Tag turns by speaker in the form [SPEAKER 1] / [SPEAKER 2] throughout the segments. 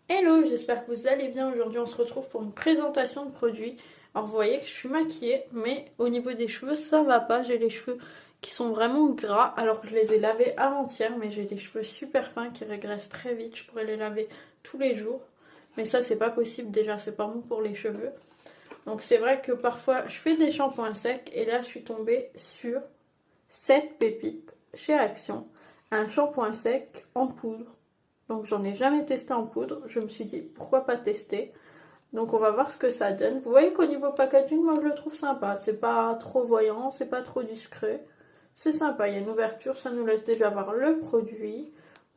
[SPEAKER 1] Hello, j'espère que vous allez bien. Aujourd'hui, on se retrouve pour une présentation de produits. Alors, vous voyez que je suis maquillée, mais au niveau des cheveux, ça va pas. J'ai les cheveux qui sont vraiment gras, alors que je les ai lavés avant-hier, mais j'ai des cheveux super fins qui régressent très vite. Je pourrais les laver tous les jours, mais ça, c'est pas possible. Déjà, c'est pas bon pour les cheveux. Donc, c'est vrai que parfois, je fais des shampoings secs, et là, je suis tombée sur cette pépite chez Action, un shampoing sec en poudre. Donc j'en ai jamais testé en poudre. Je me suis dit pourquoi pas tester. Donc on va voir ce que ça donne. Vous voyez qu'au niveau packaging, moi je le trouve sympa. C'est pas trop voyant, c'est pas trop discret. C'est sympa, il y a une ouverture, ça nous laisse déjà voir le produit.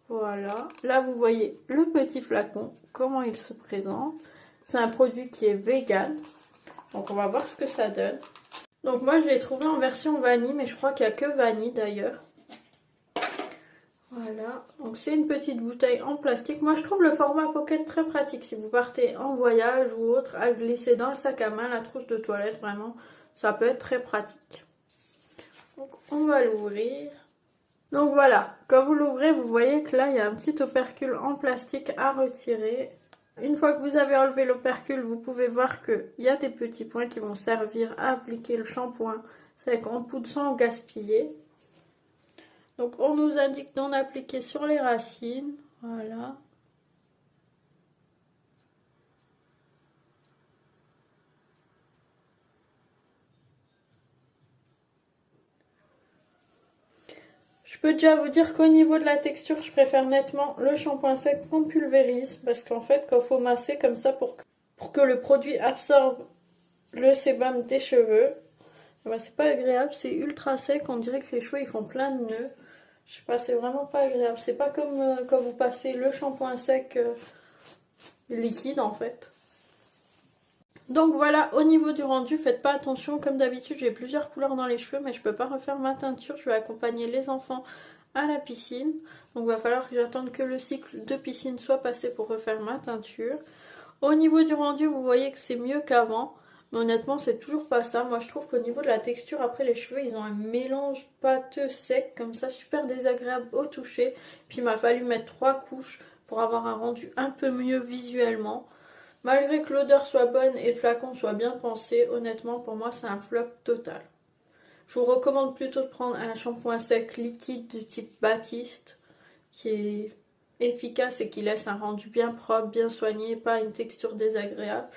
[SPEAKER 1] Voilà. Là vous voyez le petit flacon, comment il se présente. C'est un produit qui est vegan. Donc on va voir ce que ça donne. Donc moi je l'ai trouvé en version vanille, mais je crois qu'il n'y a que vanille d'ailleurs. Voilà, donc c'est une petite bouteille en plastique. Moi je trouve le format pocket très pratique si vous partez en voyage ou autre, à glisser dans le sac à main, la trousse de toilette, vraiment, ça peut être très pratique. Donc on va l'ouvrir. Donc voilà, quand vous l'ouvrez, vous voyez que là il y a un petit opercule en plastique à retirer. Une fois que vous avez enlevé l'opercule, vous pouvez voir qu'il y a des petits points qui vont servir à appliquer le shampoing sec en poudre sans gaspiller. Donc on nous indique d'en appliquer sur les racines, voilà. Je peux déjà vous dire qu'au niveau de la texture, je préfère nettement le shampoing sec qu'on pulvérise, parce qu'en fait, quand il faut masser comme ça pour que le produit absorbe le sébum des cheveux, bah, c'est pas agréable, c'est ultra sec, on dirait que les cheveux ils font plein de nœuds. Je sais pas, c'est vraiment pas agréable. C'est pas comme quand vous passez le shampoing sec liquide en fait. Donc voilà, au niveau du rendu, faites pas attention. Comme d'habitude, j'ai plusieurs couleurs dans les cheveux, mais je peux pas refaire ma teinture. Je vais accompagner les enfants à la piscine. Donc il va falloir que j'attende que le cycle de piscine soit passé pour refaire ma teinture. Au niveau du rendu, vous voyez que c'est mieux qu'avant. Mais honnêtement, c'est toujours pas ça. Moi, je trouve qu'au niveau de la texture, après les cheveux, ils ont un mélange pâteux sec, comme ça, super désagréable au toucher. Puis il m'a fallu mettre 3 couches pour avoir un rendu un peu mieux visuellement. Malgré que l'odeur soit bonne et le flacon soit bien pensé, honnêtement, pour moi, c'est un flop total. Je vous recommande plutôt de prendre un shampoing sec liquide du type Baptiste, qui est efficace et qui laisse un rendu bien propre, bien soigné, pas une texture désagréable.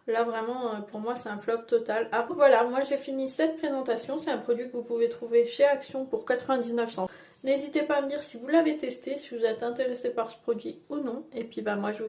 [SPEAKER 1] Là, vraiment, pour moi, c'est un flop total. Après, voilà, moi, j'ai fini cette présentation. C'est un produit que vous pouvez trouver chez Action pour 99 centimes. N'hésitez pas à me dire si vous l'avez testé, si vous êtes intéressé par ce produit ou non. Et puis, bah, moi, je vous